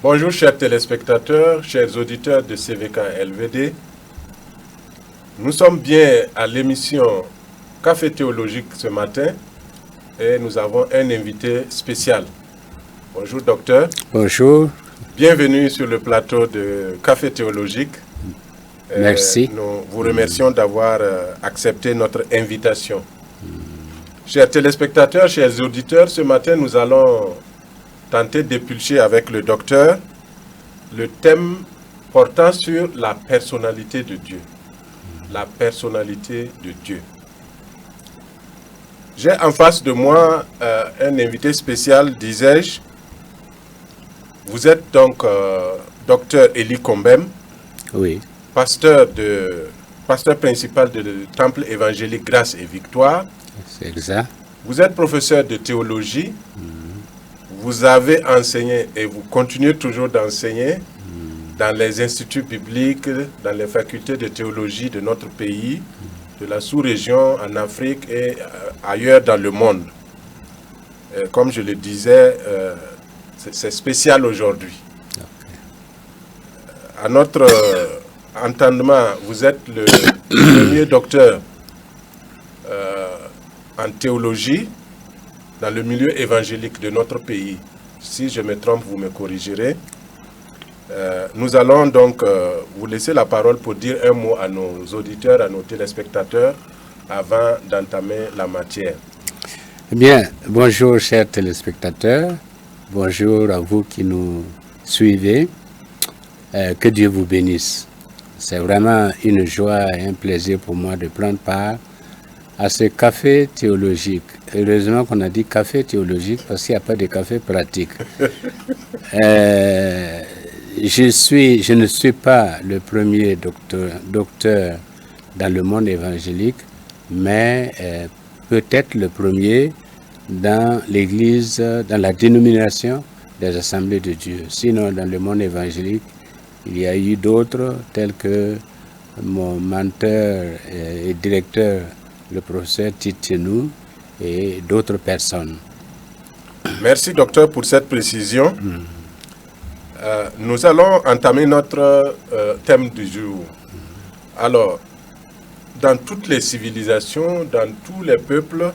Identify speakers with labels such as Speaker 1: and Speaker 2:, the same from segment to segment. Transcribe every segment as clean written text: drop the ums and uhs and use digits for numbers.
Speaker 1: Bonjour chers téléspectateurs, chers auditeurs de CVK LVD. Nous sommes bien à l'émission Café théologique ce matin et nous avons un invité spécial. Bonjour docteur.
Speaker 2: Bonjour.
Speaker 1: Bienvenue sur le plateau de Café théologique.
Speaker 2: Merci.
Speaker 1: Nous vous remercions d'avoir accepté notre invitation. Chers téléspectateurs, chers auditeurs, ce matin nous allons tenter d'épulcher avec le docteur le thème portant sur la personnalité de Dieu. La personnalité de Dieu. J'ai en face de moi un invité spécial, disais-je. Vous êtes donc docteur Élie Combem,
Speaker 2: Oui.
Speaker 1: pasteur principal du Temple évangélique Grâce et Victoire.
Speaker 2: C'est exact.
Speaker 1: Vous êtes professeur de théologie. Vous avez enseigné et vous continuez toujours d'enseigner dans les instituts bibliques, dans les facultés de théologie de notre pays, de la sous-région, en Afrique et ailleurs dans le monde. Comme je le disais, c'est spécial aujourd'hui. À notre entendement, vous êtes le premier docteur en théologie dans le milieu évangélique de notre pays. Si je me trompe, vous me corrigerez. Nous allons donc vous laisser la parole pour dire un mot à nos auditeurs, à nos téléspectateurs, avant d'entamer la matière.
Speaker 2: Eh bien, bonjour chers téléspectateurs, bonjour à vous qui nous suivez. Que Dieu vous bénisse. C'est vraiment une joie et un plaisir pour moi de prendre part à ce café théologique. Heureusement qu'on a dit café théologique parce qu'il n'y a pas de café pratique. Je ne suis pas le premier docteur dans le monde évangélique, mais peut-être le premier dans l'Église, dans la dénomination des Assemblées de Dieu. Sinon, dans le monde évangélique, il y a eu d'autres, tels que mon menteur et directeur, le professeur Titenou, et d'autres personnes.
Speaker 1: Merci docteur pour cette précision. Nous allons entamer notre thème du jour. Alors, dans toutes les civilisations, dans tous les peuples,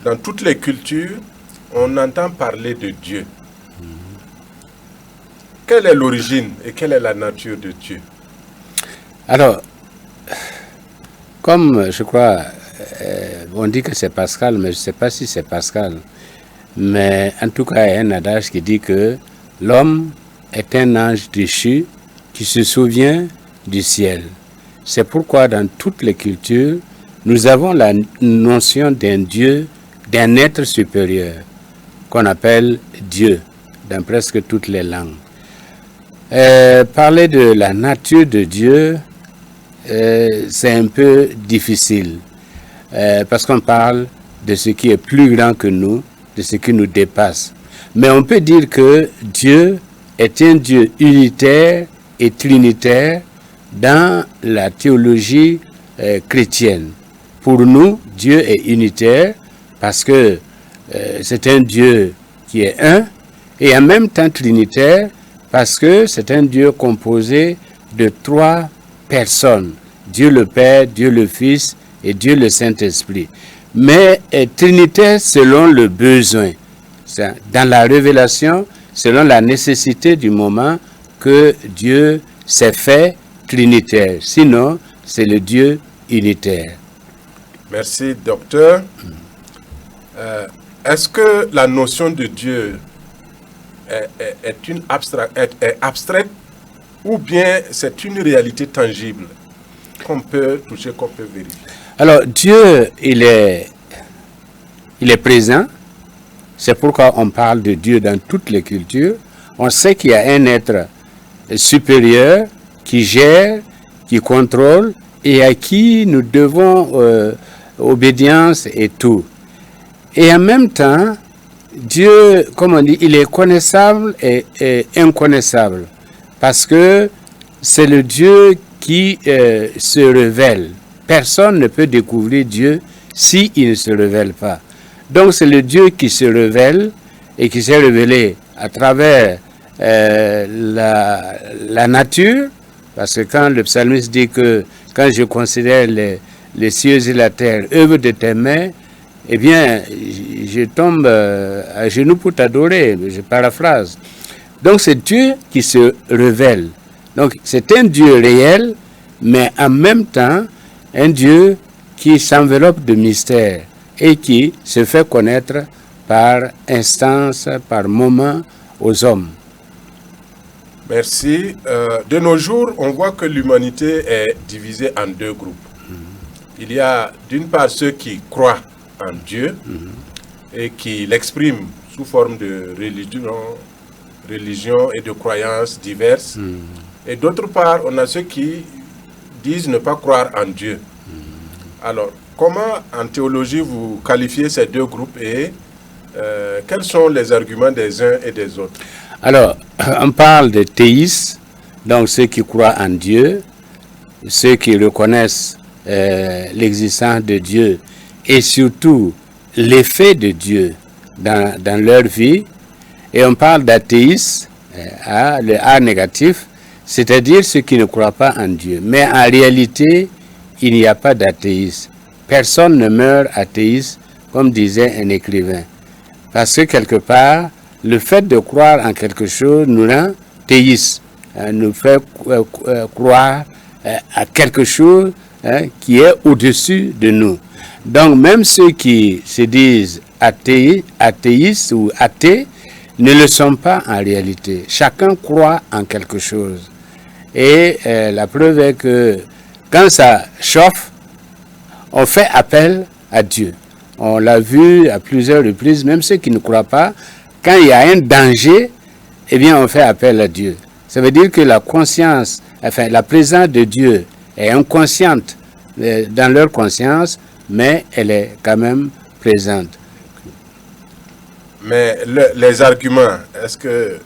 Speaker 1: dans toutes les cultures, on entend parler de Dieu. Quelle est l'origine et quelle est la nature de Dieu?
Speaker 2: Alors, comme je crois, on dit que c'est Pascal, mais je ne sais pas si c'est Pascal. Mais en tout cas, il y a un adage qui dit que l'homme est un ange déchu qui se souvient du ciel. C'est pourquoi dans toutes les cultures, nous avons la notion d'un Dieu, d'un être supérieur, qu'on appelle Dieu, dans presque toutes les langues. Parler de la nature de Dieu, c'est un peu difficile, parce qu'on parle de ce qui est plus grand que nous, de ce qui nous dépasse. Mais on peut dire que Dieu est un Dieu unitaire et trinitaire dans la théologie chrétienne. Pour nous, Dieu est unitaire parce que c'est un Dieu qui est un, et en même temps trinitaire parce que c'est un Dieu composé de 3 personnes. Dieu le Père, Dieu le Fils et Dieu le Saint-Esprit. Mais trinitaire selon le besoin. Dans la révélation, selon la nécessité du moment que Dieu s'est fait trinitaire. Sinon, c'est le Dieu unitaire.
Speaker 1: Merci, docteur. Est-ce que la notion de Dieu est abstraite ou bien c'est une réalité tangible qu'on peut toucher, qu'on peut vérifier?
Speaker 2: Alors, Dieu, il est présent. C'est pourquoi on parle de Dieu dans toutes les cultures. On sait qu'il y a un être supérieur qui gère, qui contrôle et à qui nous devons obédience et tout. Et en même temps, Dieu, comme on dit, il est connaissable et inconnaissable parce que c'est le Dieu qui se révèle. Personne ne peut découvrir Dieu s'il ne se révèle pas. Donc c'est le Dieu qui se révèle et qui s'est révélé à travers la nature, parce que quand le psalmiste dit que quand je considère les cieux et la terre, œuvre de tes mains, eh bien, je tombe à genoux pour t'adorer, je paraphrase. Donc c'est Dieu qui se révèle. Donc c'est un Dieu réel, mais en même temps, un Dieu qui s'enveloppe de mystère et qui se fait connaître par instance, par moment aux hommes.
Speaker 1: Merci. De nos jours, on voit que l'humanité est divisée en deux groupes. Il y a d'une part ceux qui croient en Dieu et qui l'expriment sous forme de religion et de croyances diverses. Et d'autre part, on a ceux qui disent ne pas croire en Dieu. Alors, comment en théologie vous qualifiez ces deux groupes et quels sont les arguments des uns et des autres?
Speaker 2: Alors, on parle de théistes, donc ceux qui croient en Dieu, ceux qui reconnaissent l'existence de Dieu et surtout l'effet de Dieu dans leur vie. Et on parle d'athéistes, le A négatif, c'est-à-dire ceux qui ne croient pas en Dieu. Mais en réalité, il n'y a pas d'athéisme. Personne ne meurt athéiste, comme disait un écrivain. Parce que quelque part, le fait de croire en quelque chose nous rend théistes, nous fait croire à quelque chose qui est au-dessus de nous. Donc même ceux qui se disent athéistes ou athées ne le sont pas en réalité. Chacun croit en quelque chose. Et la preuve est que quand ça chauffe, on fait appel à Dieu. On l'a vu à plusieurs reprises, même ceux qui ne croient pas, quand il y a un danger, eh bien on fait appel à Dieu. Ça veut dire que la conscience, enfin la présence de Dieu est inconsciente dans leur conscience, mais elle est quand même présente.
Speaker 1: Mais les arguments, est-ce que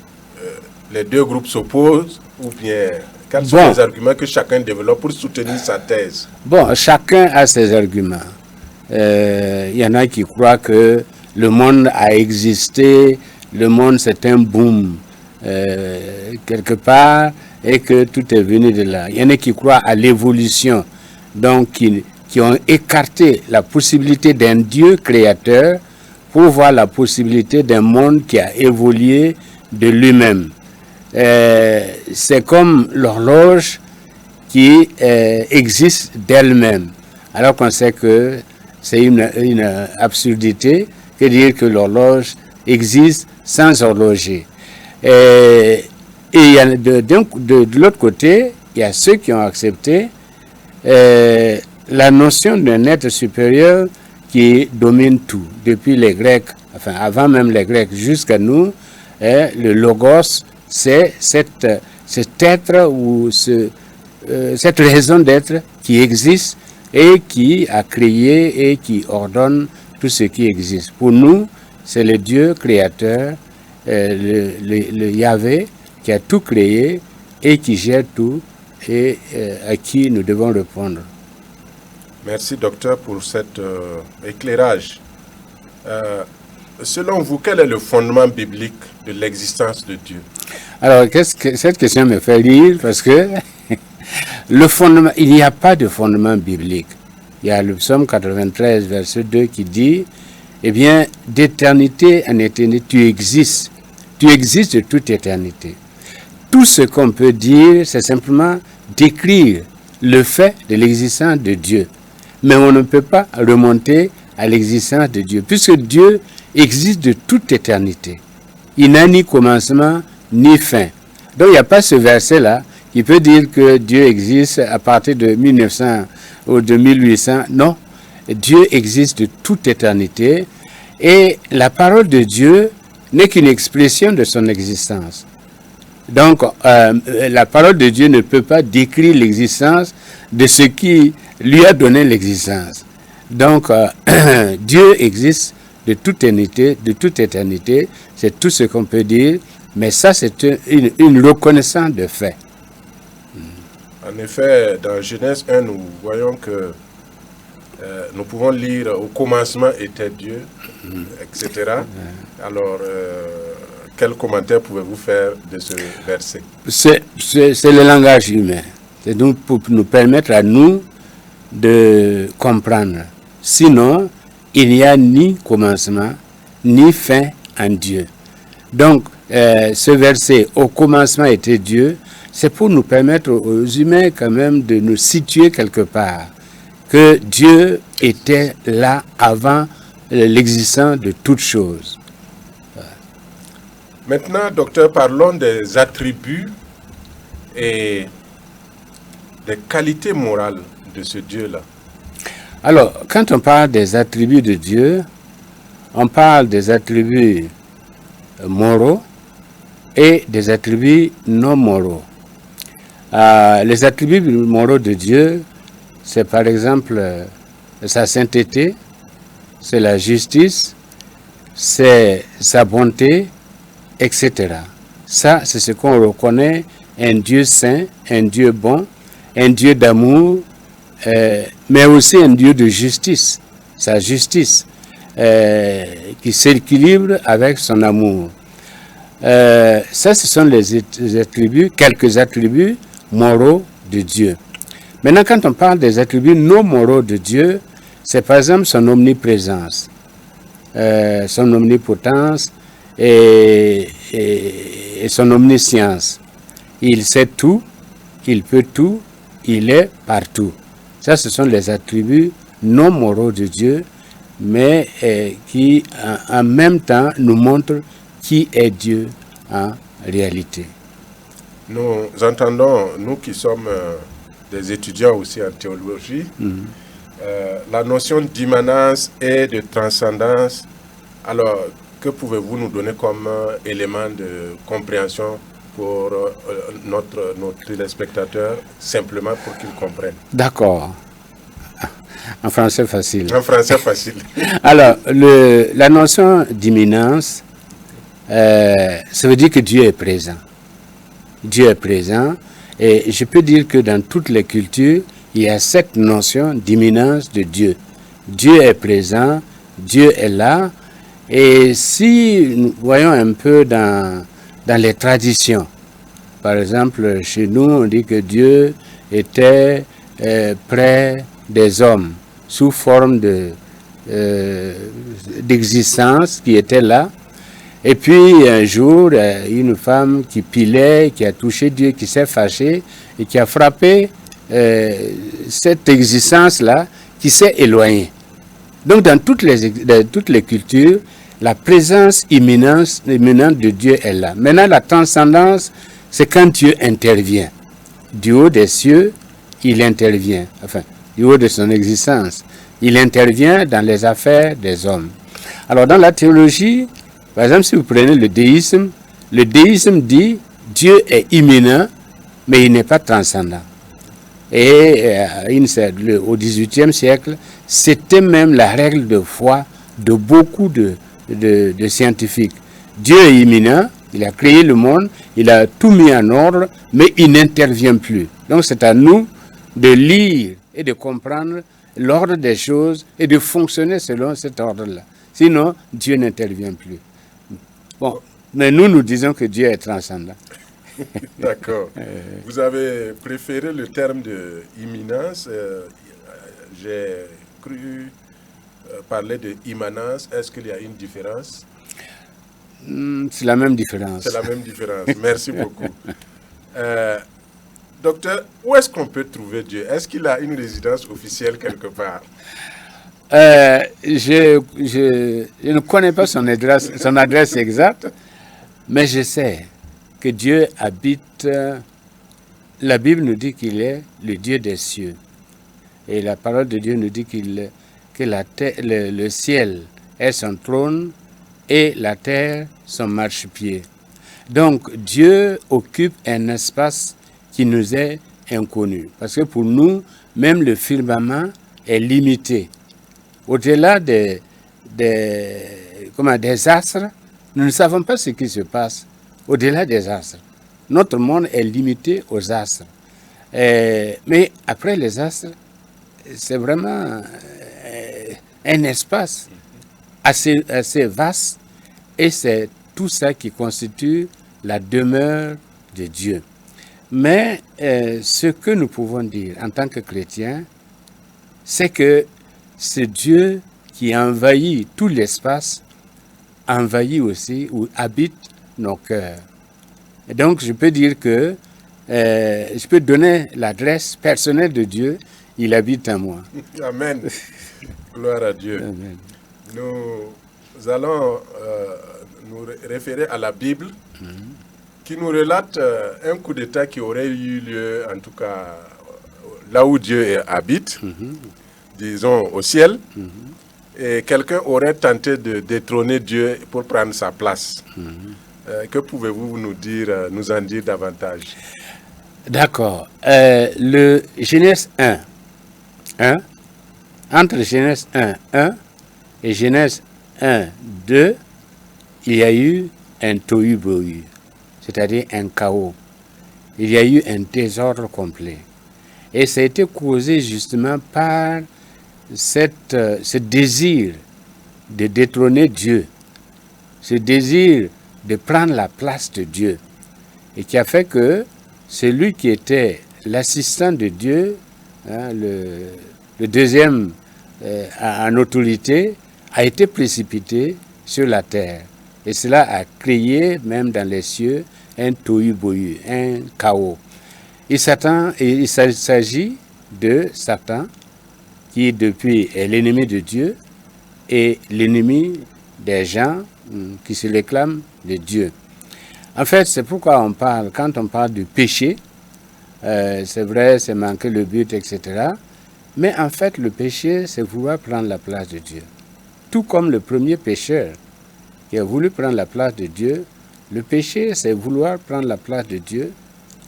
Speaker 1: les deux groupes s'opposent ou bien quels sont les arguments que chacun développe pour soutenir sa thèse?
Speaker 2: Bon, chacun a ses arguments. Il y en a qui croient que le monde a existé, le monde c'est un boom quelque part et que tout est venu de là. Il y en a qui croient à l'évolution, donc qui ont écarté la possibilité d'un Dieu créateur pour voir la possibilité d'un monde qui a évolué de lui-même. C'est comme l'horloge qui existe d'elle-même, alors qu'on sait que c'est une absurdité que dire que l'horloge existe sans horloger. Et il y a de l'autre côté, il y a ceux qui ont accepté la notion d'un être supérieur qui domine tout. Depuis les Grecs, enfin avant même les Grecs jusqu'à nous, le logos, c'est cet être ou cette raison d'être qui existe et qui a créé et qui ordonne tout ce qui existe. Pour nous, c'est le Dieu créateur, le Yahvé, qui a tout créé et qui gère tout et à qui nous devons répondre.
Speaker 1: Merci, docteur, pour cet éclairage. Selon vous, quel est le fondement biblique de l'existence de Dieu?
Speaker 2: Alors, cette question me fait rire parce que le fondement, il n'y a pas de fondement biblique. Il y a le psaume 93, verset 2 qui dit, eh bien, d'éternité en éternité, tu existes de toute éternité. Tout ce qu'on peut dire, c'est simplement décrire le fait de l'existence de Dieu. Mais on ne peut pas remonter à l'existence de Dieu, puisque Dieu existe de toute éternité. Il n'a ni commencement, ni fin. Donc il n'y a pas ce verset-là qui peut dire que Dieu existe à partir de 1900 ou de 1800. Non, Dieu existe de toute éternité et la parole de Dieu n'est qu'une expression de son existence. Donc la parole de Dieu ne peut pas décrire l'existence de ce qui lui a donné l'existence. Donc Dieu existe de toute éternité, c'est tout ce qu'on peut dire, mais ça c'est une reconnaissance de fait.
Speaker 1: En effet, dans Genèse 1, nous voyons que nous pouvons lire « Au commencement était Dieu », etc. Alors, Quel commentaire pouvez-vous faire de ce verset?
Speaker 2: C'est le langage humain. C'est donc pour nous permettre à nous de comprendre. Sinon, il n'y a ni commencement, ni fin en Dieu. Donc, ce verset, au commencement était Dieu, c'est pour nous permettre aux humains quand même de nous situer quelque part. Que Dieu était là avant l'existence de toutes choses.
Speaker 1: Maintenant, docteur, parlons des attributs et des qualités morales de ce Dieu-là.
Speaker 2: Alors, quand on parle des attributs de Dieu, on parle des attributs moraux et des attributs non moraux. Les attributs moraux de Dieu, c'est par exemple sa sainteté, c'est la justice, c'est sa bonté, etc. Ça, c'est ce qu'on reconnaît, un Dieu saint, un Dieu bon, un Dieu d'amour, mais aussi un Dieu de justice, sa justice, qui s'équilibre avec son amour. Ça, ce sont les attributs, quelques attributs moraux de Dieu. Maintenant, quand on parle des attributs non moraux de Dieu, c'est par exemple son omniprésence, son omnipotence et son omniscience. Il sait tout, il peut tout, il est partout. Ça, ce sont les attributs non moraux de Dieu, mais qui, en même temps, nous montrent qui est Dieu en réalité.
Speaker 1: Nous entendons, nous qui sommes des étudiants aussi en théologie, la notion d'immanence et de transcendance. Alors, que pouvez-vous nous donner comme élément de compréhension pour nos téléspectateurs, simplement pour qu'ils comprennent?
Speaker 2: D'accord. En français facile.
Speaker 1: En français facile.
Speaker 2: Alors, la notion d'immanence, ça veut dire que Dieu est présent. Dieu est présent. Et je peux dire que dans toutes les cultures, il y a cette notion d'immanence de Dieu. Dieu est présent, Dieu est là. Et si nous voyons un peu dans les traditions, par exemple, chez nous, on dit que Dieu était près des hommes, sous forme d'existence qui était là. Et puis un jour, une femme qui pilait, qui a touché Dieu, qui s'est fâchée et qui a frappé cette existence-là, qui s'est éloignée. Donc dans toutes les cultures, la présence imminente de Dieu est là. Maintenant, la transcendance, c'est quand Dieu intervient. Du haut des cieux, il intervient. Enfin, du haut de son existence. Il intervient dans les affaires des hommes. Alors dans la théologie, par exemple, si vous prenez le déisme dit Dieu est immanent, mais il n'est pas transcendant. Et au XVIIIe siècle, c'était même la règle de foi de beaucoup de scientifiques. Dieu est immanent, il a créé le monde, il a tout mis en ordre, mais il n'intervient plus. Donc c'est à nous de lire et de comprendre l'ordre des choses et de fonctionner selon cet ordre-là. Sinon, Dieu n'intervient plus. Bon, mais nous disons que Dieu est transcendant.
Speaker 1: D'accord. Vous avez préféré le terme de immanence. J'ai cru parler de immanence. Est-ce qu'il y a une différence?
Speaker 2: C'est la même différence.
Speaker 1: C'est la même différence. Merci beaucoup. Docteur, où est-ce qu'on peut trouver Dieu? Est-ce qu'il a une résidence officielle quelque part?
Speaker 2: Je ne connais pas son adresse exacte, mais je sais que Dieu habite. La Bible nous dit qu'il est le Dieu des cieux. Et la parole de Dieu nous dit que le ciel est son trône et la terre son marchepied. Donc Dieu occupe un espace qui nous est inconnu. Parce que pour nous, même le firmament est limité. Au-delà des astres, nous ne savons pas ce qui se passe au-delà des astres. Notre monde est limité aux astres. Mais après les astres, c'est vraiment un espace assez vaste et c'est tout ça qui constitue la demeure de Dieu. Mais ce que nous pouvons dire en tant que chrétiens, c'est que ce Dieu qui envahit tout l'espace, envahit aussi ou habite nos cœurs. Et donc, je peux dire que je peux donner l'adresse personnelle de Dieu, il habite en moi.
Speaker 1: Amen. Gloire à Dieu.
Speaker 2: Amen.
Speaker 1: Nous allons nous référer à la Bible qui nous relate un coup d'État qui aurait eu lieu, en tout cas là où Dieu habite, disons au ciel, et quelqu'un aurait tenté de détrôner Dieu pour prendre sa place. Que pouvez-vous nous en dire davantage?
Speaker 2: D'accord. Le Genèse 1, entre Genèse 1 et Genèse 1:2, il y a eu un tohu-bohu, c'est-à-dire un chaos. Il y a eu un désordre complet. Et ça a été causé justement par ce désir de détrôner Dieu, ce désir de prendre la place de Dieu, et qui a fait que celui qui était l'assistant de Dieu, hein, le deuxième en autorité, a été précipité sur la terre. Et cela a créé, même dans les cieux, un tohu-bohu, un chaos. Il s'agit de Satan, qui depuis est l'ennemi de Dieu et l'ennemi des gens qui se réclament de Dieu. En fait, c'est pourquoi quand on parle du péché, c'est vrai, c'est manquer le but, etc. Mais en fait, le péché, c'est vouloir prendre la place de Dieu. Tout comme le premier pécheur qui a voulu prendre la place de Dieu, le péché, c'est vouloir prendre la place de Dieu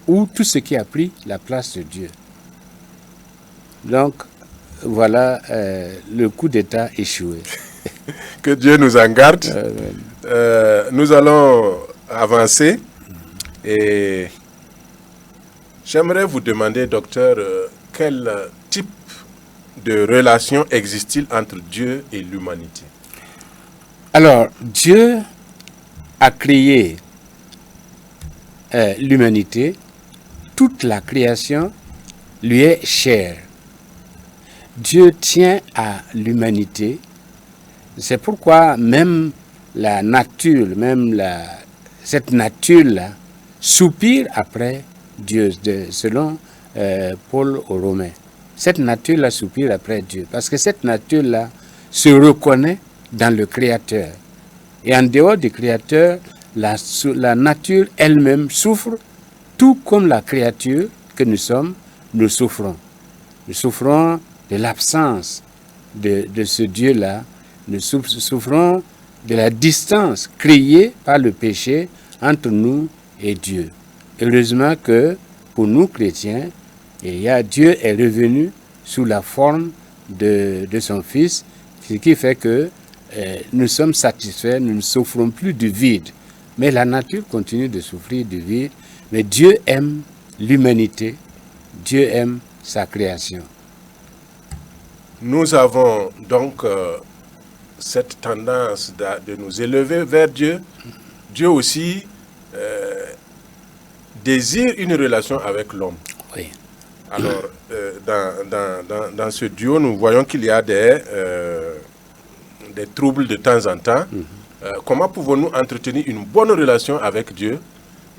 Speaker 2: ou tout ce qui a pris la place de Dieu. Donc, voilà le coup d'État échoué.
Speaker 1: Que Dieu nous en garde. Nous allons avancer et j'aimerais vous demander, docteur, quel type de relation existe-t-il entre Dieu et l'humanité?
Speaker 2: Alors, Dieu a créé l'humanité. Toute la création lui est chère. Dieu tient à l'humanité. C'est pourquoi même la nature, cette nature-là, soupire après Dieu, selon Paul aux Romains. Cette nature-là soupire après Dieu, parce que cette nature-là se reconnaît dans le Créateur. Et en dehors du Créateur, la nature elle-même souffre, tout comme la créature que nous sommes, nous souffrons. Nous souffrons de l'absence de ce Dieu-là. Nous souffrons de la distance créée par le péché entre nous et Dieu. Heureusement que pour nous chrétiens, Dieu est revenu sous la forme de son Fils, ce qui fait que nous sommes satisfaits, nous ne souffrons plus du vide. Mais la nature continue de souffrir du vide. Mais Dieu aime l'humanité, Dieu aime sa création.
Speaker 1: Nous avons donc cette tendance de nous élever vers Dieu. Dieu aussi désire une relation avec l'homme.
Speaker 2: Oui.
Speaker 1: Alors, dans ce duo, nous voyons qu'il y a des troubles de temps en temps. Comment pouvons-nous entretenir une bonne relation avec Dieu?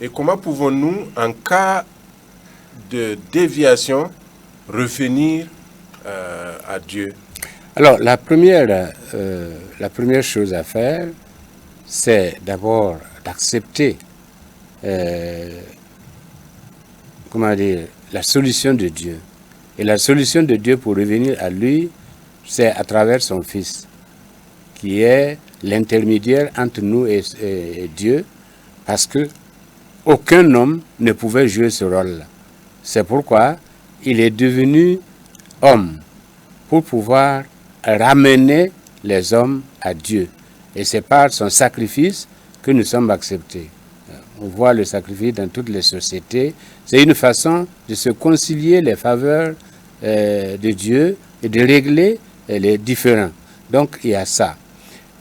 Speaker 1: Et comment pouvons-nous, en cas de déviation, revenir à Dieu?
Speaker 2: Alors, la première chose à faire, c'est d'abord d'accepter la solution de Dieu. Et la solution de Dieu pour revenir à lui, c'est à travers son Fils, qui est l'intermédiaire entre nous et Dieu, parce que aucun homme ne pouvait jouer ce rôle-là. C'est pourquoi il est devenu homme, pour pouvoir ramener les hommes à Dieu. Et c'est par son sacrifice que nous sommes acceptés. On voit le sacrifice dans toutes les sociétés. C'est une façon de se concilier les faveurs de Dieu et de régler les différends. Donc il y a ça.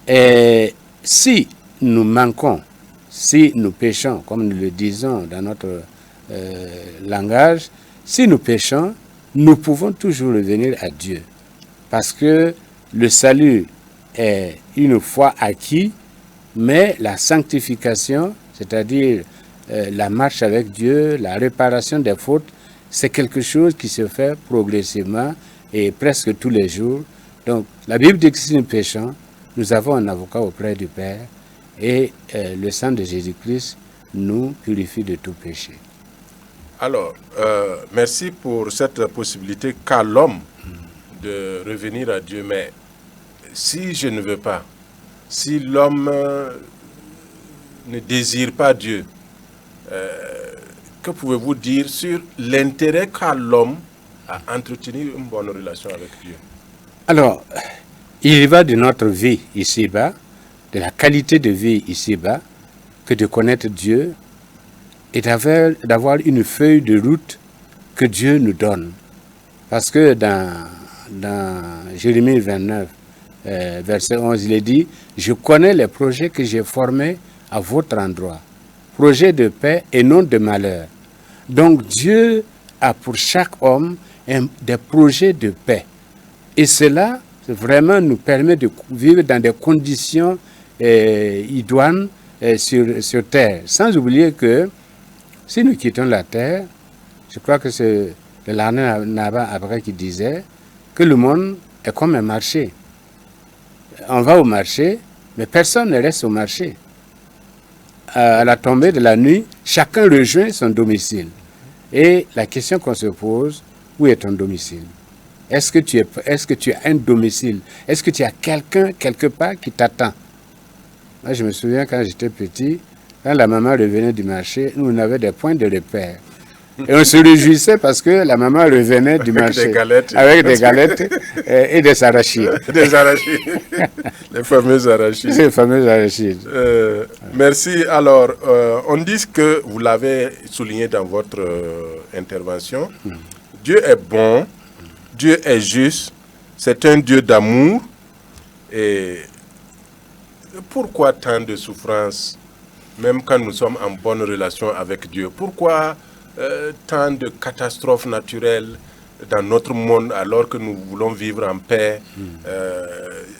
Speaker 2: Et si nous manquons si nous péchons, comme nous le disons dans notre langage, si nous péchons, nous pouvons toujours revenir à Dieu. Parce que le salut est une fois acquis, mais la sanctification, c'est-à-dire la marche avec Dieu, la réparation des fautes, c'est quelque chose qui se fait progressivement et presque tous les jours. Donc, la Bible dit que si nous péchons, nous avons un avocat auprès du Père et le sang de Jésus-Christ nous purifie de tout péché.
Speaker 1: Alors, merci pour cette possibilité qu'a l'homme de revenir à Dieu. Mais si je ne veux pas, si l'homme ne désire pas Dieu, que pouvez-vous dire sur l'intérêt qu'a l'homme à entretenir une bonne relation avec Dieu?
Speaker 2: Alors, il y va de notre vie ici-bas, de la qualité de vie ici-bas, que de connaître Dieu et d'avoir une feuille de route que Dieu nous donne. Parce que dans Jérémie 29, verset 11, il est dit « Je connais les projets que j'ai formés à votre endroit, projets de paix et non de malheur. » Donc Dieu a pour chaque homme des projets de paix. Et cela vraiment nous permet de vivre dans des conditions idoines sur terre. Sans oublier que si nous quittons la terre, je crois que c'est le Larner Naba après qui disait que le monde est comme un marché. On va au marché, mais personne ne reste au marché. À la tombée de la nuit, chacun rejoint son domicile. Et la question qu'on se pose, où est ton domicile? Est-ce que tu as un domicile? Est-ce que tu as quelqu'un quelque part qui t'attend? Moi, je me souviens quand j'étais petit, quand la maman revenait du marché, nous on avait des points de repère. Et on se réjouissait parce que la maman revenait du marché avec des galettes et des arachides.
Speaker 1: Des arachides, les fameux arachides.
Speaker 2: Les fameux arachides.
Speaker 1: Merci. Alors, on dit que vous l'avez souligné dans votre intervention. Dieu est bon, Dieu est juste, c'est un Dieu d'amour. Et pourquoi tant de souffrances, même quand nous sommes en bonne relation avec Dieu? Pourquoi tant de catastrophes naturelles dans notre monde alors que nous voulons vivre en paix?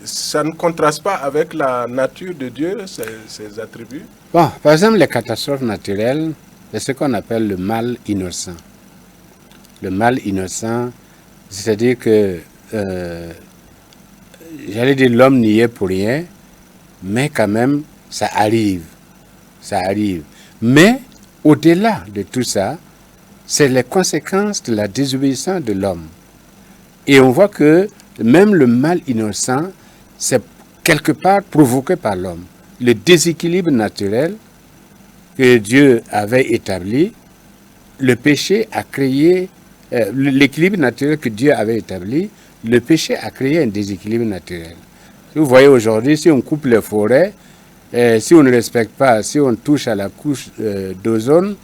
Speaker 1: Ça ne contraste pas avec la nature de Dieu, ses attributs?
Speaker 2: Bon, par exemple, les catastrophes naturelles, c'est ce qu'on appelle le mal innocent. Le mal innocent, c'est-à-dire que, j'allais dire, l'homme n'y est pour rien, mais quand même, ça arrive. Ça arrive. Mais, au-delà de tout ça, c'est les conséquences de la désobéissance de l'homme. Et on voit que même le mal innocent, c'est quelque part provoqué par l'homme. Le déséquilibre naturel que Dieu avait établi, le péché a créé, l'équilibre naturel que Dieu avait établi, le péché a créé un déséquilibre naturel. Vous voyez aujourd'hui, si on coupe les forêts, si on ne respecte pas, si on touche à la couche d'ozone,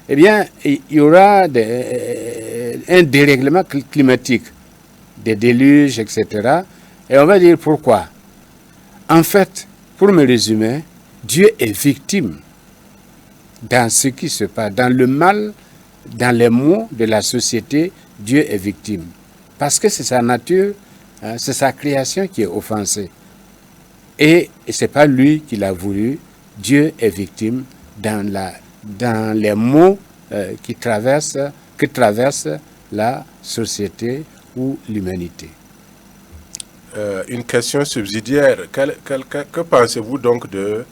Speaker 2: eh bien, il y aura un dérèglement climatique, des déluges, etc. Et on va dire pourquoi. En fait, pour me résumer, Dieu est victime dans ce qui se passe, dans le mal, dans les maux de la société, Dieu est victime. Parce que c'est sa nature, hein, c'est sa création qui est offensée. Et ce n'est pas lui qui l'a voulu, Dieu est victime dans les maux que traverse la société ou l'humanité.
Speaker 1: Une question subsidiaire. Que pensez-vous donc de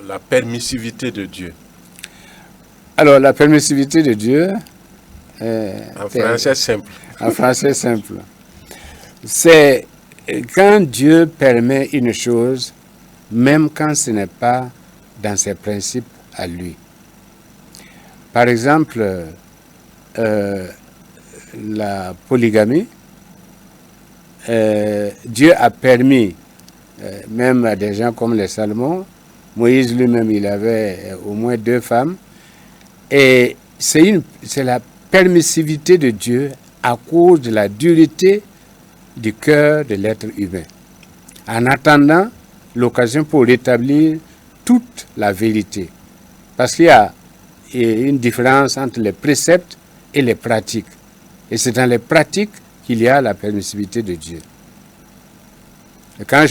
Speaker 1: la permissivité de Dieu?
Speaker 2: Alors, la permissivité de Dieu...
Speaker 1: en français simple.
Speaker 2: En français simple. C'est quand Dieu permet une chose, même quand ce n'est pas dans ses principes à lui. Par exemple, la polygamie, Dieu a permis, même à des gens comme les Salomon, Moïse lui-même, il avait au moins 2 femmes, et c'est la permissivité de Dieu à cause de la dureté du cœur de l'être humain. En attendant l'occasion pour rétablir toute la vérité. Parce qu'il y a une différence entre les préceptes et les pratiques. Et c'est dans les pratiques qu'il y a la permissibilité de Dieu. Quand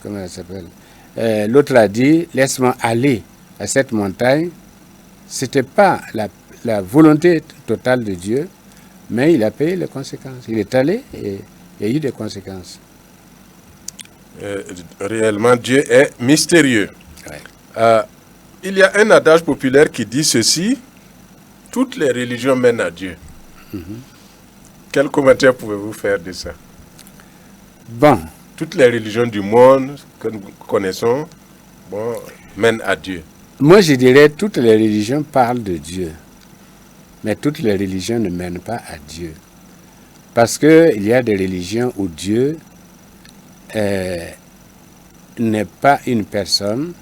Speaker 2: comment elle s'appelle, l'autre a dit, laisse-moi aller à cette montagne, ce n'était pas la volonté totale de Dieu, mais il a payé les conséquences. Il est allé et il y a eu des conséquences.
Speaker 1: Réellement, Dieu est mystérieux.
Speaker 2: Ouais.
Speaker 1: Il y a un adage populaire qui dit ceci: toutes les religions mènent à Dieu. Quel commentaire pouvez-vous faire de ça?
Speaker 2: Bon.
Speaker 1: Toutes les religions du monde que nous connaissons, mènent à Dieu.
Speaker 2: Moi, je dirais toutes les religions parlent de Dieu, mais toutes les religions ne mènent pas à Dieu. Parce qu'il y a des religions où Dieu n'est pas une personne,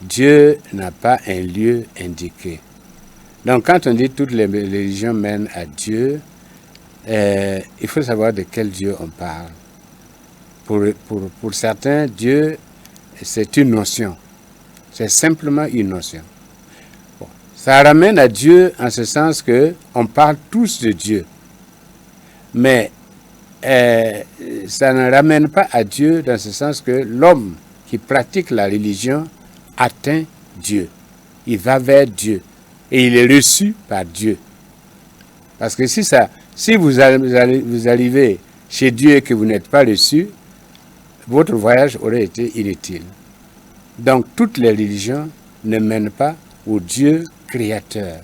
Speaker 2: Dieu n'a pas un lieu indiqué. Donc, quand on dit toutes les religions mènent à Dieu, il faut savoir de quel Dieu on parle. Pour certains, Dieu, c'est une notion. C'est simplement une notion. Bon. Ça ramène à Dieu en ce sens qu'on parle tous de Dieu. Mais ça ne ramène pas à Dieu dans ce sens que l'homme qui pratique la religion atteint Dieu. Il va vers Dieu. Et il est reçu par Dieu. Parce que si vous arrivez chez Dieu et que vous n'êtes pas reçu, votre voyage aurait été inutile. Donc toutes les religions ne mènent pas au Dieu créateur.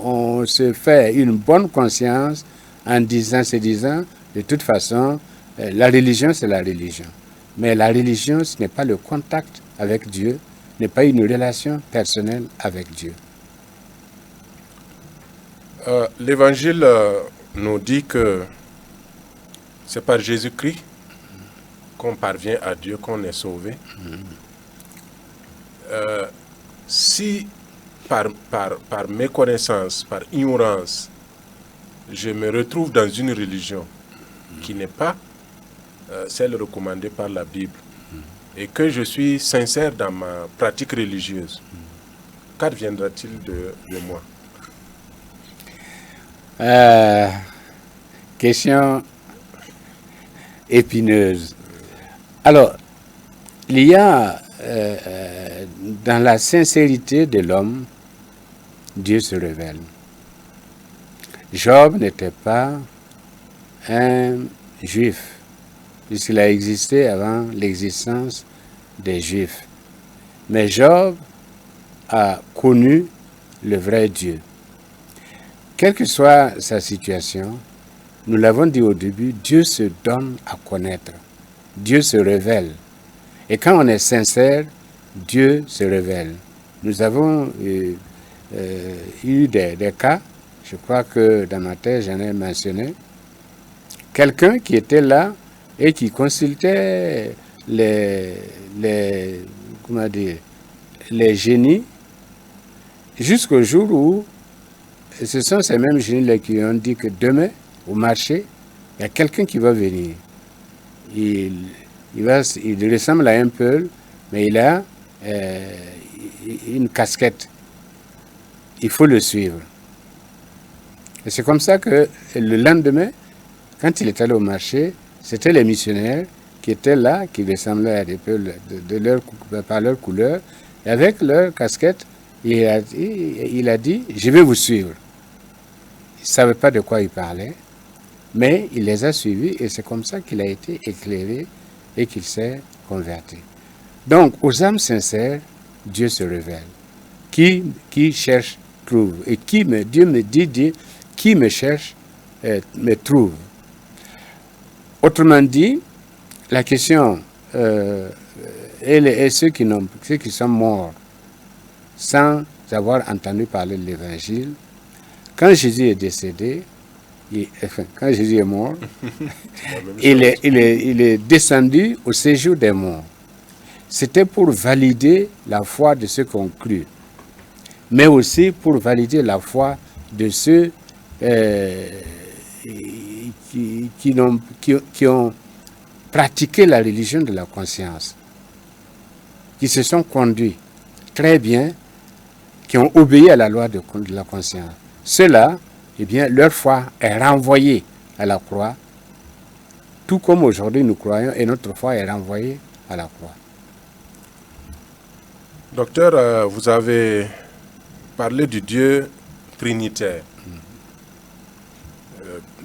Speaker 2: On se fait une bonne conscience en se disant, de toute façon, la religion c'est la religion. Mais la religion, ce n'est pas le contact avec Dieu, n'est pas une relation personnelle avec Dieu.
Speaker 1: L'Évangile nous dit que c'est par Jésus-Christ qu'on parvient à Dieu, qu'on est sauvé. Si par méconnaissance, par ignorance, je me retrouve dans une religion qui n'est pas celle recommandée par la Bible, et que je suis sincère dans ma pratique religieuse, qu'adviendra-t-il de moi?
Speaker 2: Question épineuse. Alors, il y a dans la sincérité de l'homme, Dieu se révèle. Job n'était pas un juif, puisqu'il a existé avant l'existence des Juifs. Mais Job a connu le vrai Dieu. Quelle que soit sa situation, nous l'avons dit au début, Dieu se donne à connaître. Dieu se révèle. Et quand on est sincère, Dieu se révèle. Nous avons eu des cas, je crois que dans ma tête, j'en ai mentionné, quelqu'un qui était là et qui consultait les génies jusqu'au jour où ce sont ces mêmes génies-là qui ont dit que demain, au marché, il y a quelqu'un qui va venir. Il ressemble à un peul, mais il a une casquette. Il faut le suivre. Et c'est comme ça que le lendemain, quand il est allé au marché, c'était les missionnaires qui étaient là, qui ressemblaient à des peuls par leur couleur, et avec leur casquette, il a dit, je vais vous suivre. Il ne savait pas de quoi il parlait, mais il les a suivis et c'est comme ça qu'il a été éclairé et qu'il s'est converti. Donc, aux âmes sincères, Dieu se révèle. Qui cherche, trouve. Et Dieu me dit, qui me cherche, me trouve. Autrement dit, la question est ceux qui sont morts sans avoir entendu parler de l'Évangile. Quand Jésus est décédé, quand Jésus est mort, il est descendu au séjour des morts. C'était pour valider la foi de ceux qui ont cru, mais aussi pour valider la foi de ceux qui ont pratiqué la religion de la conscience, qui se sont conduits très bien, qui ont obéi à la loi de la conscience. Ceux-là, eh bien, leur foi est renvoyée à la croix, tout comme aujourd'hui nous croyons, et notre foi est renvoyée à la croix.
Speaker 1: Docteur, vous avez parlé du Dieu trinitaire.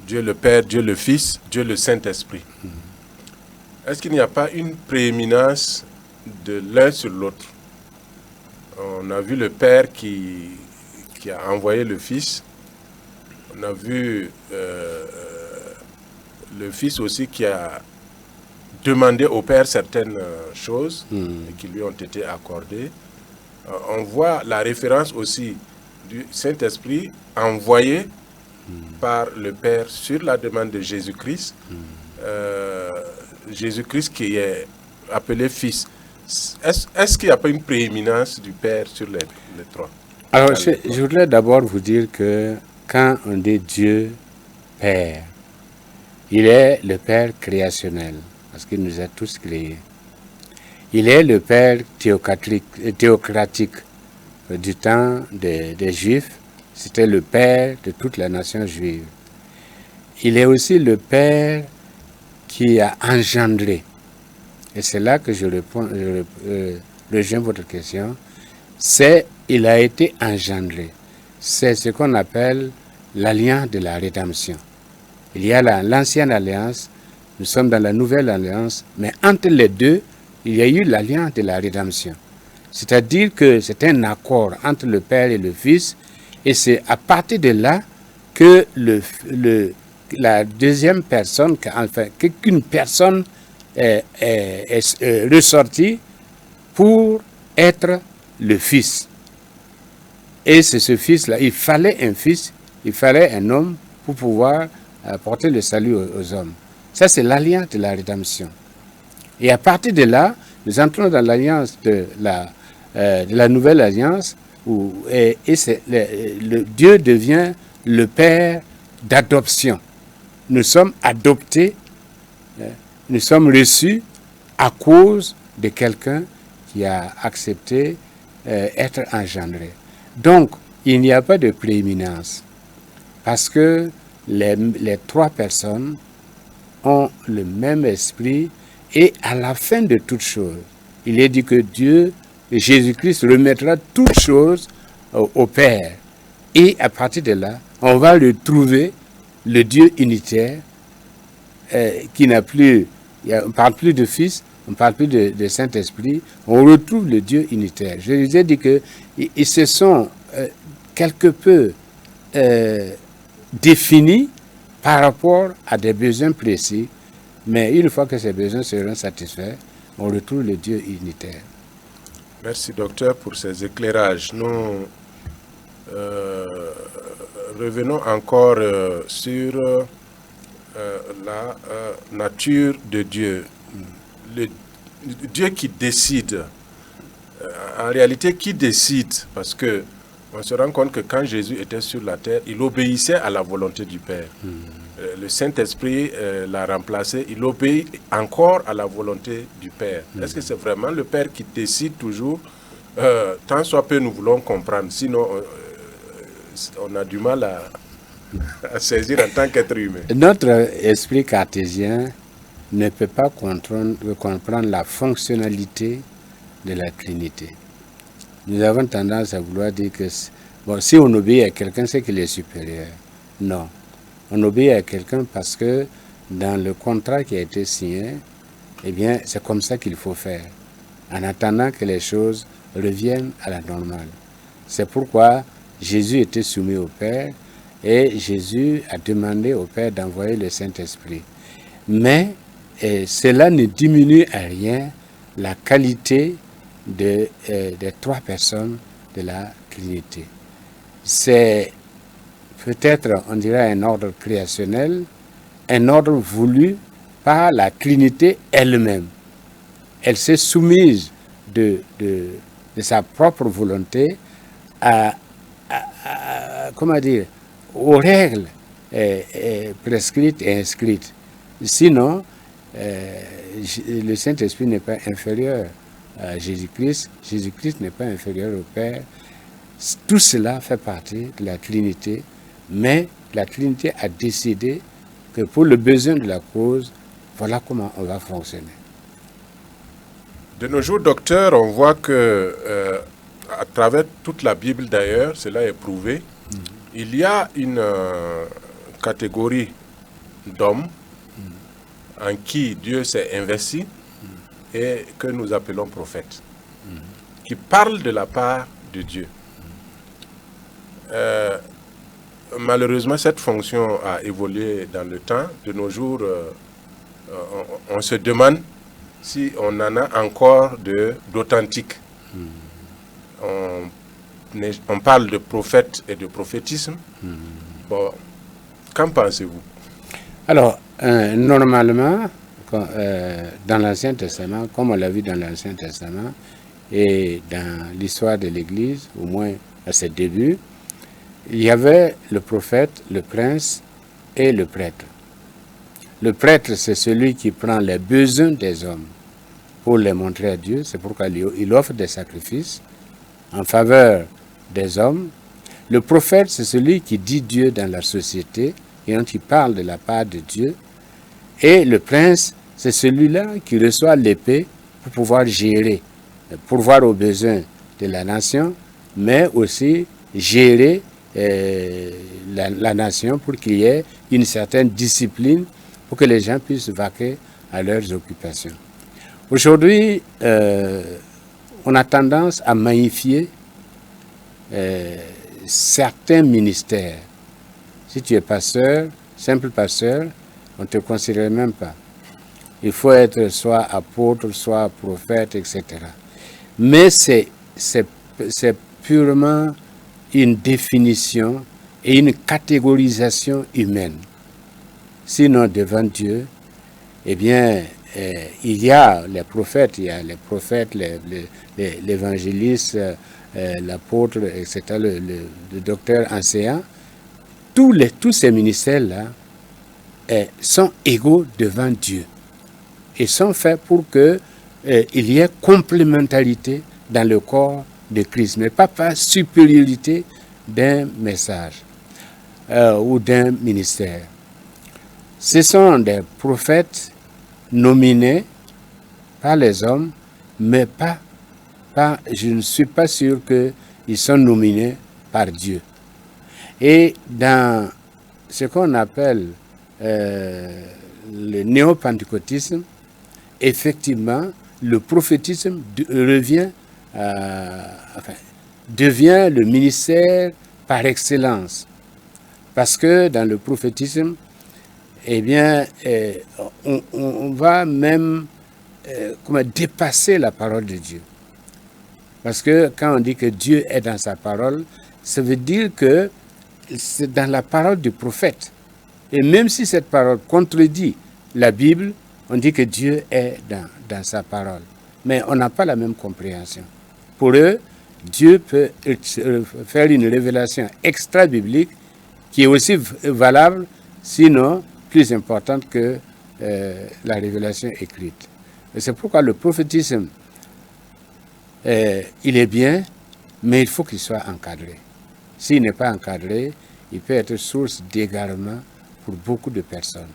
Speaker 1: Dieu le Père, Dieu le Fils, Dieu le Saint-Esprit. Est-ce qu'il n'y a pas une prééminence de l'un sur l'autre? On a vu le Père qui a envoyé le Fils. On a vu le Fils aussi qui a demandé au Père certaines choses et qui lui ont été accordées. On voit la référence aussi du Saint-Esprit envoyé par le Père sur la demande de Jésus-Christ. Jésus-Christ qui est appelé Fils. Est-ce qu'il n'y a pas une prééminence du Père sur les trois?
Speaker 2: Alors, je voudrais d'abord vous dire que quand on dit Dieu Père, il est le Père créationnel, parce qu'il nous a tous créés. Il est le Père théocratique du temps des Juifs. C'était le Père de toute la nation juive. Il est aussi le Père qui a engendré. Et c'est là que je rejoins votre question. Il a été engendré. C'est ce qu'on appelle l'alliance de la rédemption. Il y a l'ancienne alliance, nous sommes dans la nouvelle alliance, mais entre les deux, il y a eu l'alliance de la rédemption. C'est-à-dire que c'est un accord entre le Père et le Fils, et c'est à partir de là que la deuxième personne, enfin qu'une personne est ressortie pour être le Fils. Et c'est ce Fils-là, il fallait un Fils, il fallait un homme pour pouvoir apporter le salut aux hommes. Ça, c'est l'alliance de la rédemption. Et à partir de là, nous entrons dans l'alliance de la nouvelle alliance, et Dieu devient le Père d'adoption. Nous sommes adoptés, nous sommes reçus à cause de quelqu'un qui a accepté être engendré. Donc, il n'y a pas de prééminence, parce que les trois personnes ont le même esprit, et à la fin de toutes choses, il est dit que Jésus-Christ remettra toutes choses au Père. Et à partir de là, on va retrouver le Dieu unitaire qui n'a plus, on ne parle plus de Fils, on ne parle plus de Saint-Esprit, on retrouve le Dieu unitaire. Je vous ai dit qu'ils se sont quelque peu définis par rapport à des besoins précis, mais une fois que ces besoins seront satisfaits, on retrouve le Dieu unitaire.
Speaker 1: Merci docteur pour ces éclairages. Nous revenons encore sur la nature de Dieu. Le Dieu qui décide. En réalité, qui décide? Parce que on se rend compte que quand Jésus était sur la terre, il obéissait à la volonté du Père. Le Saint-Esprit l'a remplacé, il obéit encore à la volonté du Père. Est-ce que c'est vraiment le Père qui décide toujours? Tant soit peu nous voulons comprendre, sinon on a du mal à saisir en tant qu'être humain.
Speaker 2: Notre esprit cartésien ne peut pas comprendre la fonctionnalité de la Trinité. Nous avons tendance à vouloir dire que si on obéit à quelqu'un, c'est qu'il est supérieur. Non. On obéit à quelqu'un parce que dans le contrat qui a été signé, eh bien, c'est comme ça qu'il faut faire, en attendant que les choses reviennent à la normale. C'est pourquoi Jésus était soumis au Père et Jésus a demandé au Père d'envoyer le Saint-Esprit. Mais cela ne diminue à rien la qualité des trois personnes de la Trinité. C'est peut-être, on dirait, un ordre créationnel, un ordre voulu par la Trinité elle-même. Elle s'est soumise de sa propre volonté aux règles prescrites et inscrites. Sinon, le Saint-Esprit n'est pas inférieur à Jésus-Christ. Jésus-Christ n'est pas inférieur au Père. Tout cela fait partie de la Trinité, mais la Trinité a décidé que pour le besoin de la cause, voilà comment on va fonctionner.
Speaker 1: De nos jours, docteur, on voit que, à travers toute la Bible d'ailleurs, cela est prouvé, il y a une catégorie d'hommes en qui Dieu s'est investi et que nous appelons prophètes, qui parlent de la part de Dieu. Malheureusement, cette fonction a évolué dans le temps. De nos jours, on se demande si on en a encore d'authentique. On parle de prophète et de prophétisme. Bon, qu'en pensez-vous?
Speaker 2: Alors, normalement, dans l'Ancien Testament, comme on l'a vu dans l'Ancien Testament et dans l'histoire de l'Église, au moins à ses débuts, il y avait le prophète, le prince et le prêtre. Le prêtre, c'est celui qui prend les besoins des hommes pour les montrer à Dieu. C'est pourquoi il offre des sacrifices en faveur des hommes. Le prophète, c'est celui qui dit Dieu dans la société et dont il parle de la part de Dieu. Et le prince, c'est celui-là qui reçoit l'épée pour pouvoir gérer, pourvoir aux besoins de la nation, mais aussi gérer la nation pour qu'il y ait une certaine discipline pour que les gens puissent vaquer à leurs occupations. Aujourd'hui, on a tendance à magnifier certains ministères. Si tu es pasteur, simple pasteur, on ne te considère même pas. Il faut être soit apôtre, soit prophète, etc. Mais c'est purement une définition et une catégorisation humaine. Sinon, devant Dieu, eh bien, il y a les prophètes, l'évangéliste, l'apôtre, etc., le docteur enseignant. Tous ces ministères-là sont égaux devant Dieu et sont faits pour qu'il y ait complémentarité dans le corps de Christ, mais pas par supériorité d'un message ou d'un ministère. Ce sont des prophètes nominés par les hommes, mais je ne suis pas sûr qu'ils sont nominés par Dieu. Et dans ce qu'on appelle le néo-pentecôtisme, effectivement, le prophétisme devient le ministère par excellence. Parce que dans le prophétisme, eh bien, on va même dépasser la parole de Dieu. Parce que quand on dit que Dieu est dans sa parole, ça veut dire que c'est dans la parole du prophète. Et même si cette parole contredit la Bible, on dit que Dieu est dans sa parole. Mais on n'a pas la même compréhension. Pour eux, Dieu peut faire une révélation extra-biblique qui est aussi valable, sinon plus importante que la révélation écrite. Et c'est pourquoi le prophétisme, il est bien, mais il faut qu'il soit encadré. S'il n'est pas encadré, il peut être source d'égarement pour beaucoup de personnes.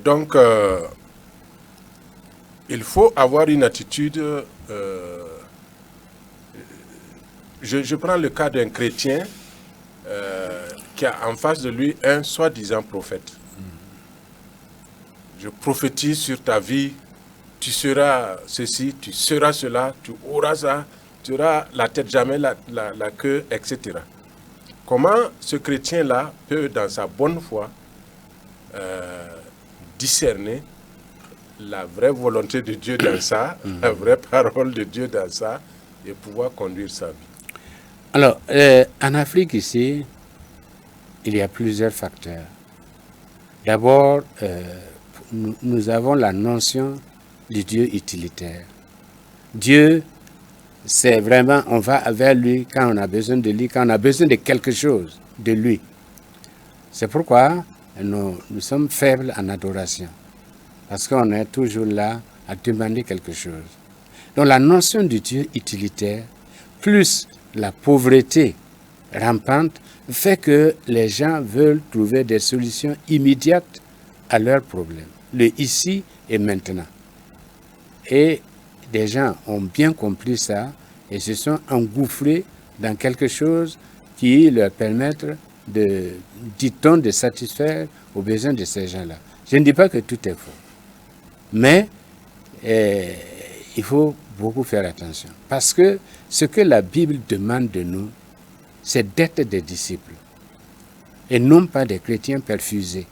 Speaker 1: Donc, il faut avoir une attitude. Je prends le cas d'un chrétien qui a en face de lui un soi-disant prophète. Je prophétise sur ta vie, tu seras ceci, tu seras cela, tu auras ça, tu auras la tête jamais la queue, etc. Comment ce chrétien-là peut, dans sa bonne foi, discerner la vraie volonté de Dieu dans ça, la vraie parole de Dieu dans ça, et pouvoir conduire sa vie?
Speaker 2: Alors, en Afrique ici, il y a plusieurs facteurs. D'abord, nous avons la notion du Dieu utilitaire. Dieu, c'est vraiment, on va vers lui quand on a besoin de lui, quand on a besoin de quelque chose de lui. C'est pourquoi nous sommes faibles en adoration. parce qu'on est toujours là à demander quelque chose. Donc la notion du Dieu utilitaire, plus la pauvreté rampante, fait que les gens veulent trouver des solutions immédiates à leurs problèmes, le ici et maintenant. Et des gens ont bien compris ça et se sont engouffrés dans quelque chose qui leur permettre dit-on, de satisfaire aux besoins de ces gens-là. Je ne dis pas que tout est faux, mais il faut beaucoup faire attention. Parce que ce que la Bible demande de nous, c'est d'être des disciples et non pas des chrétiens perfusés.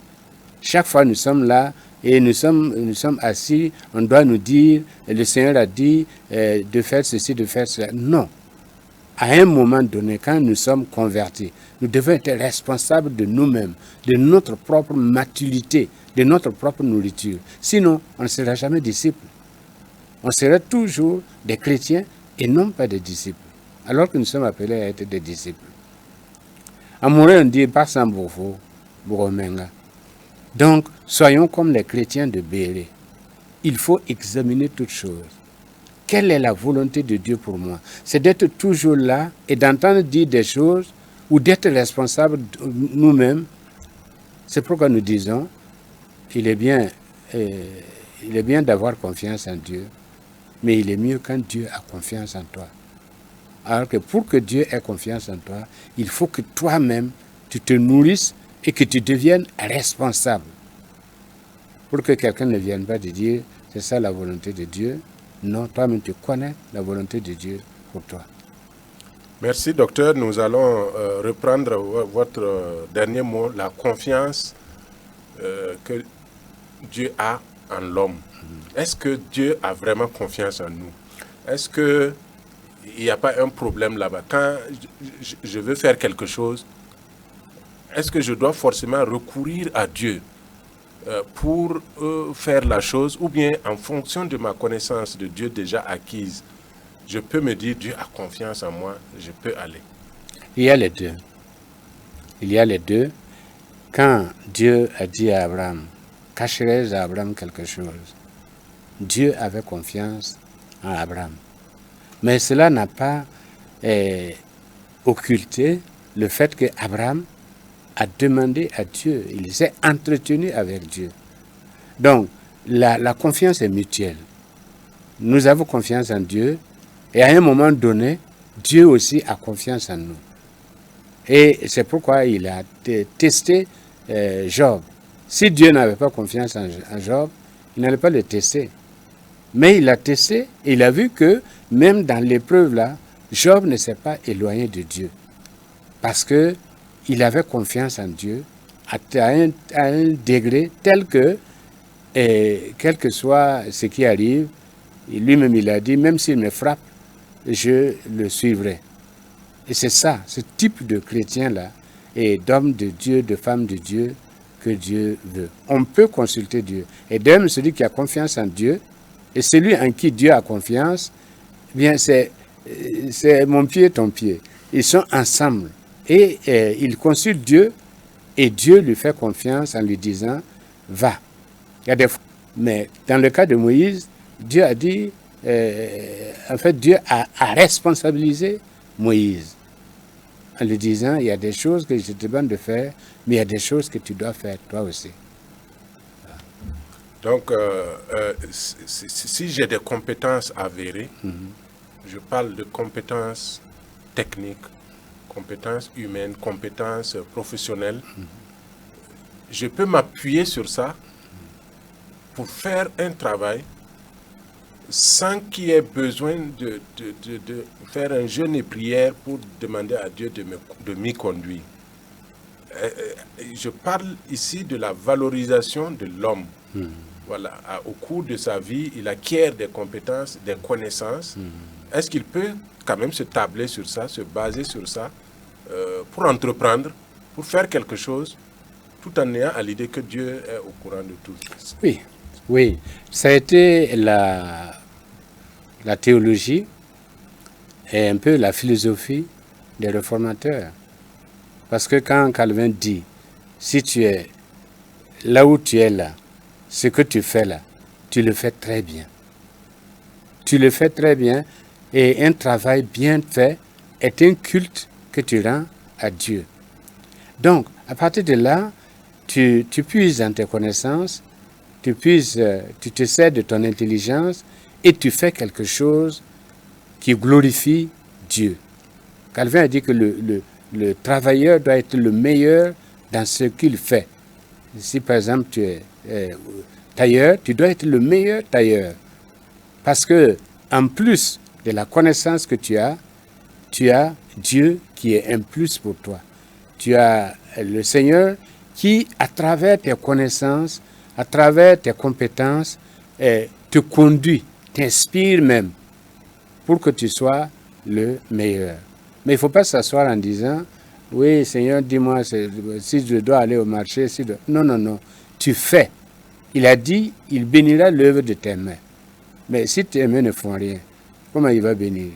Speaker 2: Chaque fois nous sommes là et nous sommes assis, on doit nous dire, le Seigneur a dit de faire ceci, de faire cela. Non. À un moment donné, quand nous sommes convertis, nous devons être responsables de nous-mêmes, de notre propre maturité, de notre propre nourriture. Sinon, on ne sera jamais disciples. On sera toujours des chrétiens et non pas des disciples. Alors que nous sommes appelés à être des disciples. Amoureux, on dit pas sans bouffe, bourromenga. Donc, soyons comme les chrétiens de Béret. Il faut examiner toutes choses. Quelle est la volonté de Dieu pour moi? C'est d'être toujours là et d'entendre dire des choses ou d'être responsable nous-mêmes. C'est pourquoi nous disons, il est bien d'avoir confiance en Dieu, mais il est mieux quand Dieu a confiance en toi. Alors que pour que Dieu ait confiance en toi, il faut que toi-même, tu te nourrisses et que tu deviennes responsable. Pour que quelqu'un ne vienne pas te dire, c'est ça la volonté de Dieu. Non, toi-même tu connais la volonté de Dieu pour toi.
Speaker 1: Merci, docteur. Nous allons reprendre votre dernier mot, la confiance que Dieu a en l'homme. Est-ce que Dieu a vraiment confiance en nous? Est-ce qu'il n'y a pas un problème là-bas? Quand je veux faire quelque chose, est-ce que je dois forcément recourir à Dieu pour faire la chose, ou bien en fonction de ma connaissance de Dieu déjà acquise, je peux me dire Dieu a confiance en moi, je peux aller?
Speaker 2: Il y a les deux. Il y a les deux. Quand Dieu a dit à Abraham, cacherai-je à Abraham quelque chose? Dieu avait confiance en Abraham. Mais cela n'a pas occulté le fait que Abraham a demandé à Dieu, il s'est entretenu avec Dieu. Donc, la confiance est mutuelle. Nous avons confiance en Dieu et à un moment donné, Dieu aussi a confiance en nous. Et c'est pourquoi il a testé Job. Si Dieu n'avait pas confiance en Job, il n'allait pas le tester. Mais il l'a testé et il a vu que même dans l'épreuve là, Job ne s'est pas éloigné de Dieu. Parce que il avait confiance en Dieu à un degré tel que, quel que soit ce qui arrive, lui-même il a dit, même s'il me frappe, je le suivrai. Et c'est ça, ce type de chrétien-là, et d'homme de Dieu, de femme de Dieu, que Dieu veut. On peut consulter Dieu. Et d'ailleurs, celui qui a confiance en Dieu, et celui en qui Dieu a confiance, eh bien c'est mon pied, ton pied. Ils sont ensemble. Et il consulte Dieu et Dieu lui fait confiance en lui disant va. Il y a des fois, mais dans le cas de Moïse, Dieu a dit, en fait Dieu a responsabilisé Moïse en lui disant il y a des choses que je te demande de faire, mais il y a des choses que tu dois faire toi aussi.
Speaker 1: Donc, si j'ai des compétences avérées, je parle de compétences techniques, compétences humaines, compétences professionnelles, je peux m'appuyer sur ça pour faire un travail sans qu'il y ait besoin de faire un jeûne et prière pour demander à Dieu de m'y conduire. Je parle ici de la valorisation de l'homme. Voilà, au cours de sa vie, il acquiert des compétences, des connaissances. Est-ce qu'il peut quand même se tabler sur ça, se baser sur ça, pour entreprendre, pour faire quelque chose, tout en ayant à l'idée que Dieu est au courant de tout?
Speaker 2: Oui. Ça a été la théologie et un peu la philosophie des réformateurs. Parce que quand Calvin dit, si tu es là où tu es là, ce que tu fais là, tu le fais très bien. Tu le fais très bien et un travail bien fait est un culte que tu rends à Dieu. Donc, à partir de là, tu puises dans tes connaissances, tu te sers de ton intelligence et tu fais quelque chose qui glorifie Dieu. Calvin a dit que le travailleur doit être le meilleur dans ce qu'il fait. Si par exemple tu es tailleur, tu dois être le meilleur tailleur. Parce que en plus de la connaissance que tu as Dieu qui est un plus pour toi. Tu as le Seigneur qui, à travers tes connaissances, à travers tes compétences, te conduit, t'inspire même pour que tu sois le meilleur. Mais il ne faut pas s'asseoir en disant, oui Seigneur, dis-moi si je dois aller au marché. Non, non, non. Tu fais. Il a dit, il bénira l'œuvre de tes mains. Mais si tes mains ne font rien, comment il va bénir?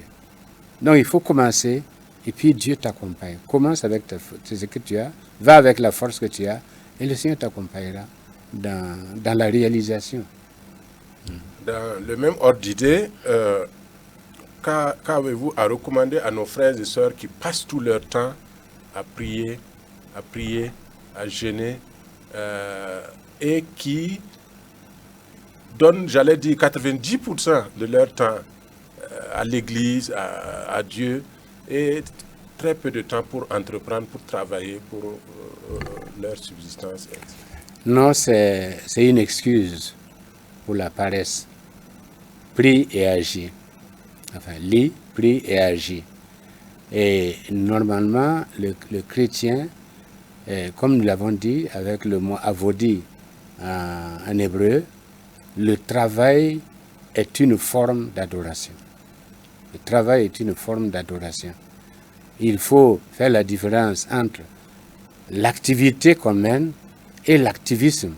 Speaker 2: Donc il faut commencer et puis Dieu t'accompagne. Commence avec ce que tu as, va avec la force que tu as et le Seigneur t'accompagnera dans la réalisation.
Speaker 1: Dans le même ordre d'idée, qu'avez-vous à recommander à nos frères et sœurs qui passent tout leur temps à prier, à jeûner et qui donnent, j'allais dire, 90% de leur temps à l'église, à Dieu, et très peu de temps pour entreprendre, pour travailler, pour leur subsistance?
Speaker 2: Non, c'est une excuse pour la paresse. Prie et agis. Enfin, lis, prie et agis. Et normalement, le chrétien, comme nous l'avons dit avec le mot avodi en hébreu, le travail est une forme d'adoration. Le travail est une forme d'adoration. Il faut faire la différence entre l'activité qu'on mène et l'activisme,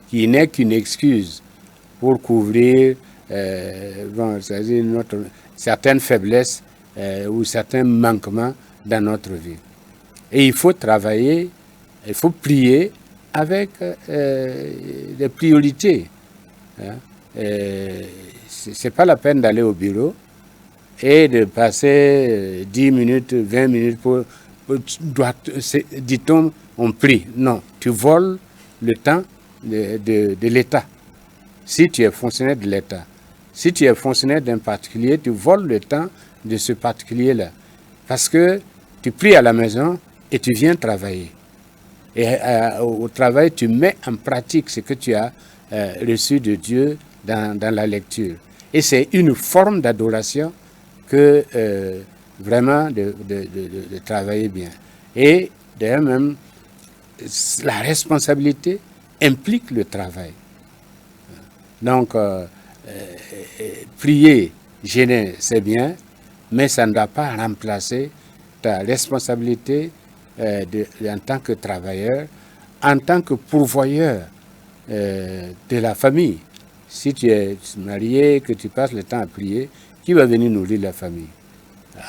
Speaker 2: qui n'est qu'une excuse pour couvrir certaines faiblesses ou certains manquements dans notre vie. Et il faut travailler, il faut prier avec des priorités. C'est pas la peine d'aller au bureau et de passer 10 minutes, 20 minutes pour dit-on, on prie. Non, tu voles le temps de l'État. Si tu es fonctionnaire de l'État, si tu es fonctionnaire d'un particulier, tu voles le temps de ce particulier-là. Parce que tu pries à la maison et tu viens travailler. Et au travail, tu mets en pratique ce que tu as reçu de Dieu dans la lecture. Et c'est une forme d'adoration que vraiment de travailler bien. Et d'ailleurs même, la responsabilité implique le travail. Donc, prier, jeûner, c'est bien, mais ça ne doit pas remplacer ta responsabilité en tant que travailleur, en tant que pourvoyeur de la famille. Si tu es marié, que tu passes le temps à prier, qui va venir nourrir la famille?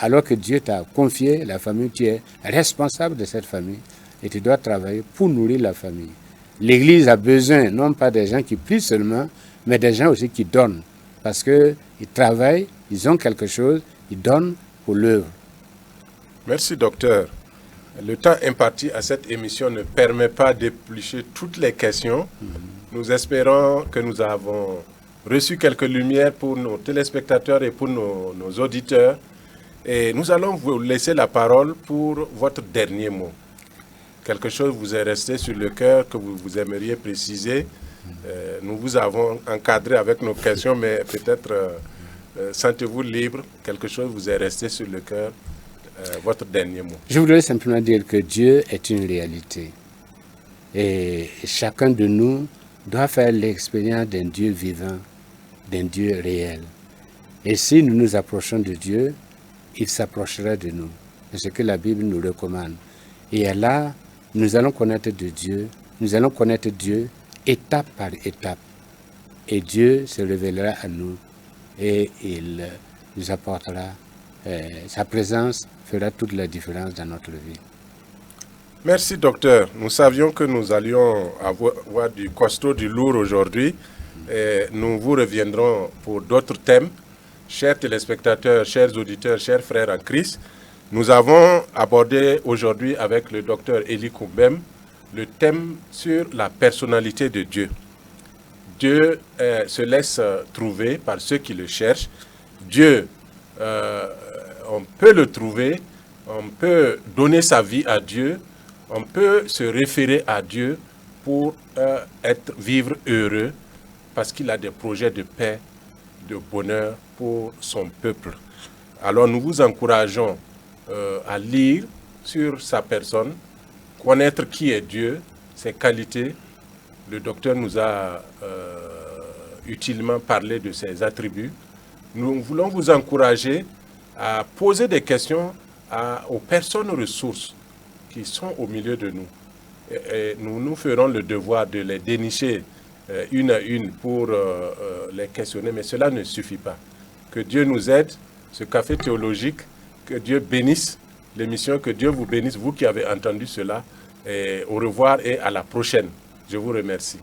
Speaker 2: Alors que Dieu t'a confié la famille, tu es responsable de cette famille et tu dois travailler pour nourrir la famille. L'Église a besoin, non pas des gens qui prient seulement, mais des gens aussi qui donnent. Parce qu'ils travaillent, ils ont quelque chose, ils donnent pour l'œuvre.
Speaker 1: Merci, docteur. Le temps imparti à cette émission ne permet pas d'éplucher toutes les questions. Nous espérons que nous avons reçu quelques lumières pour nos téléspectateurs et pour nos auditeurs. Et nous allons vous laisser la parole pour votre dernier mot. Quelque chose vous est resté sur le cœur que vous aimeriez préciser. Nous vous avons encadré avec nos questions, mais peut-être sentez-vous libre. Quelque chose vous est resté sur le cœur. Votre dernier mot.
Speaker 2: Je voudrais simplement dire que Dieu est une réalité. Et chacun de nous doit faire l'expérience d'un Dieu vivant, d'un Dieu réel. Et si nous nous approchons de Dieu, il s'approchera de nous. C'est ce que la Bible nous recommande. Et là, nous allons connaître Dieu étape par étape. Et Dieu se révélera à nous et il nous apportera sa présence fera toute la différence dans notre vie.
Speaker 1: Merci, docteur. Nous savions que nous allions avoir du costaud, du lourd aujourd'hui. Et nous vous reviendrons pour d'autres thèmes. Chers téléspectateurs, chers auditeurs, chers frères en Christ, nous avons abordé aujourd'hui avec le docteur Eli Koumbem le thème sur la personnalité de Dieu. Dieu se laisse trouver par ceux qui le cherchent. Dieu, on peut le trouver, on peut donner sa vie à Dieu, on peut se référer à Dieu pour vivre heureux parce qu'il a des projets de paix, de bonheur pour son peuple. Alors nous vous encourageons à lire sur sa personne, connaître qui est Dieu, ses qualités. Le docteur nous a utilement parlé de ses attributs. Nous voulons vous encourager à poser des questions aux personnes ressources qui sont au milieu de nous. Et nous ferons le devoir de les dénicher une à une pour les questionner, mais cela ne suffit pas. Que Dieu nous aide, ce café théologique, que Dieu bénisse l'émission, que Dieu vous bénisse, vous qui avez entendu cela. Et au revoir et à la prochaine. Je vous remercie.